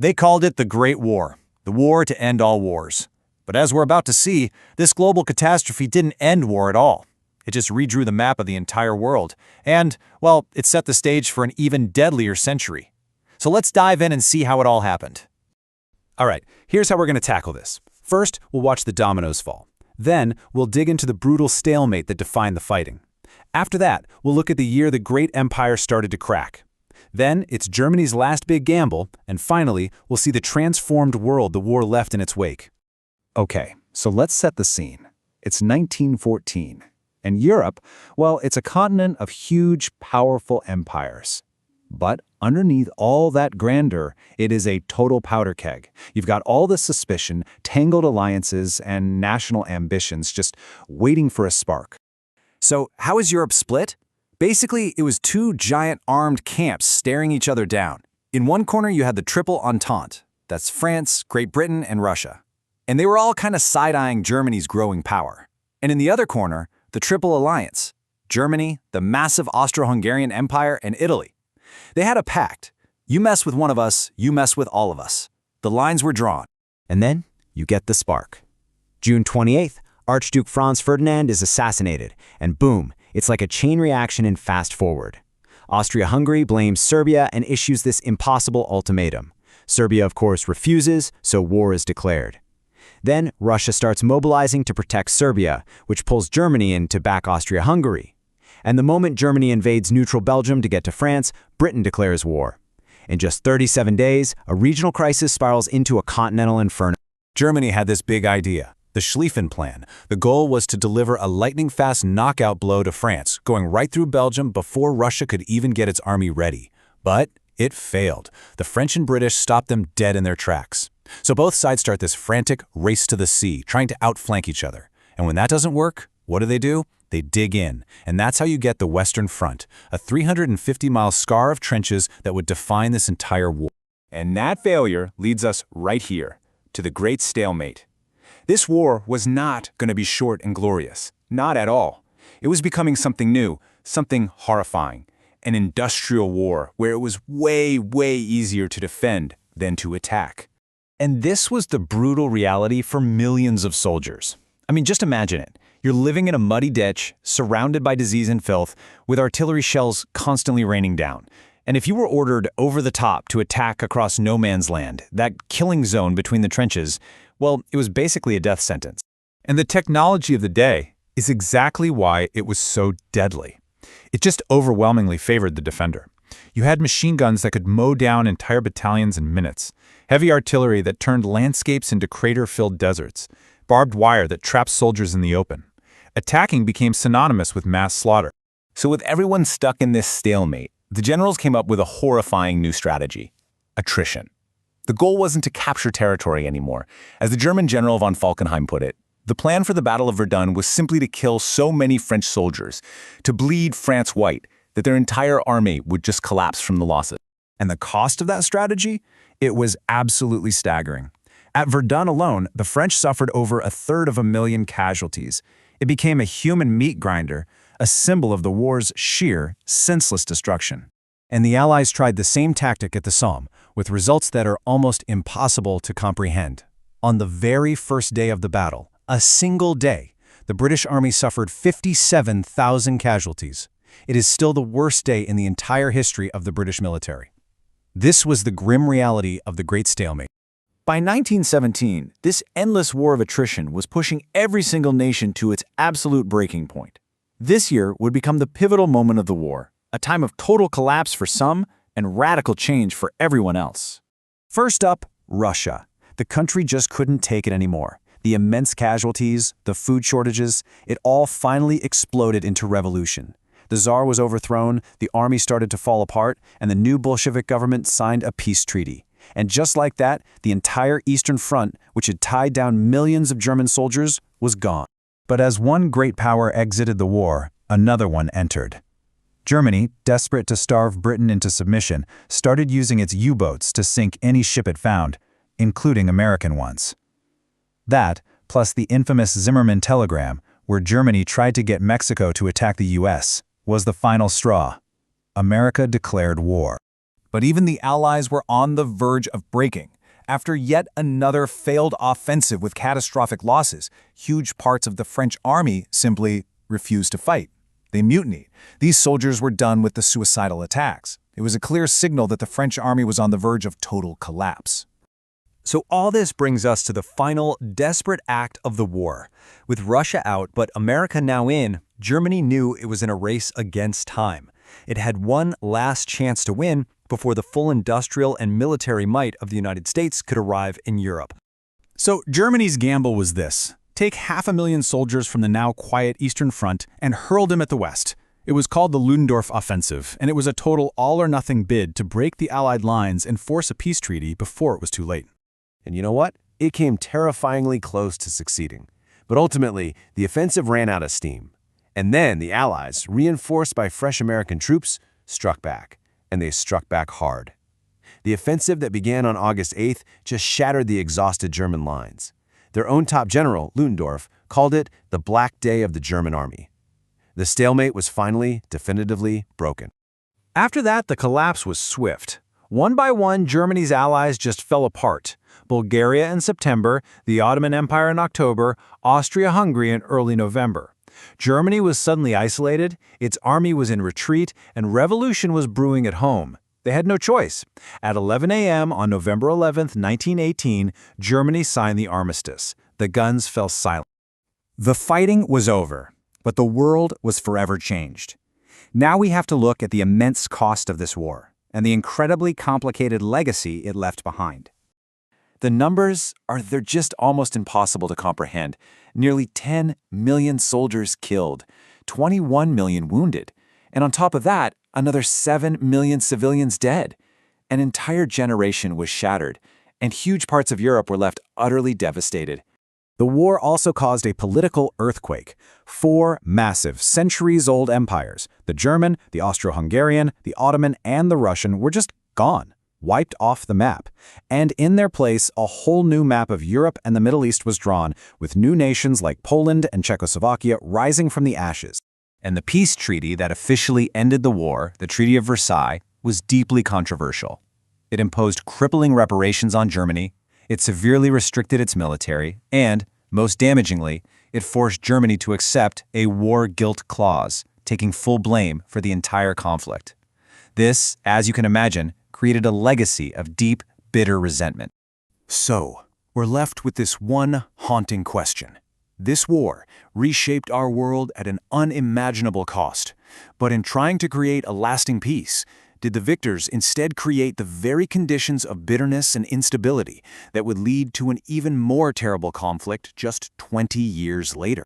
They called it the Great War, the war to end all wars. But as we're about to see, this global catastrophe didn't end war at all. It just redrew the map of the entire world, and, well, it set the stage for an even deadlier century. So let's dive in and see how it all happened. All right, here's how we're going to tackle this. First, we'll watch the dominoes fall. Then, we'll dig into the brutal stalemate that defined the fighting. After that, we'll look at the year the great empire started to crack. Then, it's Germany's last big gamble, and finally, we'll see the transformed world the war left in its wake. Okay, so let's set the scene. It's 1914. And Europe, well, it's a continent of huge, powerful empires. But underneath all that grandeur, it is a total powder keg. You've got all the suspicion, tangled alliances, and national ambitions just waiting for a spark. So, how is Europe split? Basically, it was two giant armed camps staring each other down. In one corner, you had the Triple Entente. That's France, Great Britain, and Russia. And they were all kind of side-eyeing Germany's growing power. And in the other corner, the Triple Alliance, Germany, the massive Austro-Hungarian Empire, and Italy. They had a pact. You mess with one of us, you mess with all of us. The lines were drawn. And then you get the spark. June 28th, Archduke Franz Ferdinand is assassinated, and boom, it's like a chain reaction in fast forward. Austria-Hungary blames Serbia and issues this impossible ultimatum. Serbia, of course, refuses, so war is declared. Then Russia starts mobilizing to protect Serbia, which pulls Germany in to back Austria-Hungary. And the moment Germany invades neutral Belgium to get to France, Britain declares war. In just 37 days, a regional crisis spirals into a continental inferno. Germany had this big idea, the Schlieffen Plan. The goal was to deliver a lightning-fast knockout blow to France, going right through Belgium before Russia could even get its army ready. But it failed. The French and British stopped them dead in their tracks. So both sides start this frantic race to the sea, trying to outflank each other. And when that doesn't work, what do? They dig in. And that's how you get the Western Front, a 350-mile scar of trenches that would define this entire war. And that failure leads us right here, to the Great Stalemate. This war was not going to be short and glorious. Not at all. It was becoming something new, something horrifying. An industrial war where it was way, way easier to defend than to attack. And this was the brutal reality for millions of soldiers. I mean, just imagine it. You're living in a muddy ditch, surrounded by disease and filth, with artillery shells constantly raining down. And if you were ordered over the top to attack across no man's land, that killing zone between the trenches, well, it was basically a death sentence. And the technology of the day is exactly why it was so deadly. It just overwhelmingly favored the defender. You had machine guns that could mow down entire battalions in minutes, heavy artillery that turned landscapes into crater-filled deserts, barbed wire that trapped soldiers in the open. Attacking became synonymous with mass slaughter. So with everyone stuck in this stalemate, the generals came up with a horrifying new strategy: attrition. The goal wasn't to capture territory anymore. As the German general von Falkenhayn put it, the plan for the Battle of Verdun was simply to kill so many French soldiers, to bleed France white, that their entire army would just collapse from the losses. And the cost of that strategy? It was absolutely staggering. At Verdun alone, the French suffered over 1/3 casualties. It became a human meat grinder, a symbol of the war's sheer, senseless destruction. And the Allies tried the same tactic at the Somme, with results that are almost impossible to comprehend. On the very first day of the battle, a single day, the British army suffered 57,000 casualties. It is still the worst day in the entire history of the British military. This was the grim reality of the Great Stalemate. By 1917, this endless war of attrition was pushing every single nation to its absolute breaking point. This year would become the pivotal moment of the war, a time of total collapse for some and radical change for everyone else. First up, Russia. The country just couldn't take it anymore. The immense casualties, the food shortages, it all finally exploded into revolution. The Tsar was overthrown, the army started to fall apart, and the new Bolshevik government signed a peace treaty. And just like that, the entire Eastern Front, which had tied down millions of German soldiers, was gone. But as one great power exited the war, another one entered. Germany, desperate to starve Britain into submission, started using its U-boats to sink any ship it found, including American ones. That, plus the infamous Zimmermann telegram, where Germany tried to get Mexico to attack the U.S., was the final straw. America declared war. But even the Allies were on the verge of breaking. After yet another failed offensive with catastrophic losses, huge parts of the French army simply refused to fight. They mutinied. These soldiers were done with the suicidal attacks. It was a clear signal that the French army was on the verge of total collapse. So all this brings us to the final, desperate act of the war. With Russia out but America now in, Germany knew it was in a race against time. It had one last chance to win before the full industrial and military might of the United States could arrive in Europe. So Germany's gamble was this: take 500,000 soldiers from the now quiet Eastern Front and hurl them at the West. It was called the Ludendorff Offensive, and it was a total all-or-nothing bid to break the Allied lines and force a peace treaty before it was too late. And you know what? It came terrifyingly close to succeeding. But ultimately, the offensive ran out of steam. And then the Allies, reinforced by fresh American troops, struck back. And they struck back hard. The offensive that began on August 8th just shattered the exhausted German lines. Their own top general, Ludendorff, called it the Black Day of the German army. The stalemate was finally, definitively broken. After that, the collapse was swift. One by one, Germany's allies just fell apart. Bulgaria in September, the Ottoman Empire in October, Austria-Hungary in early November. Germany was suddenly isolated, its army was in retreat, and revolution was brewing at home. They had no choice. At 11 a.m. on November 11, 1918, Germany signed the armistice. The guns fell silent. The fighting was over, but the world was forever changed. Now we have to look at the immense cost of this war and the incredibly complicated legacy it left behind. The numbers they're just almost impossible to comprehend. Nearly 10 million soldiers killed, 21 million wounded, and on top of that, another 7 million civilians dead. An entire generation was shattered, and huge parts of Europe were left utterly devastated. The war also caused a political earthquake. 4 massive, centuries-old empires, the German, the Austro-Hungarian, the Ottoman, and the Russian, were just gone, wiped off the map. And in their place, a whole new map of Europe and the Middle East was drawn, with new nations like Poland and Czechoslovakia rising from the ashes. And the peace treaty that officially ended the war, the Treaty of Versailles, was deeply controversial. It imposed crippling reparations on Germany, it severely restricted its military, and, most damagingly, it forced Germany to accept a war guilt clause, taking full blame for the entire conflict. This, as you can imagine, created a legacy of deep, bitter resentment. So, we're left with this one haunting question. This war reshaped our world at an unimaginable cost, but in trying to create a lasting peace, did the victors instead create the very conditions of bitterness and instability that would lead to an even more terrible conflict just 20 years later?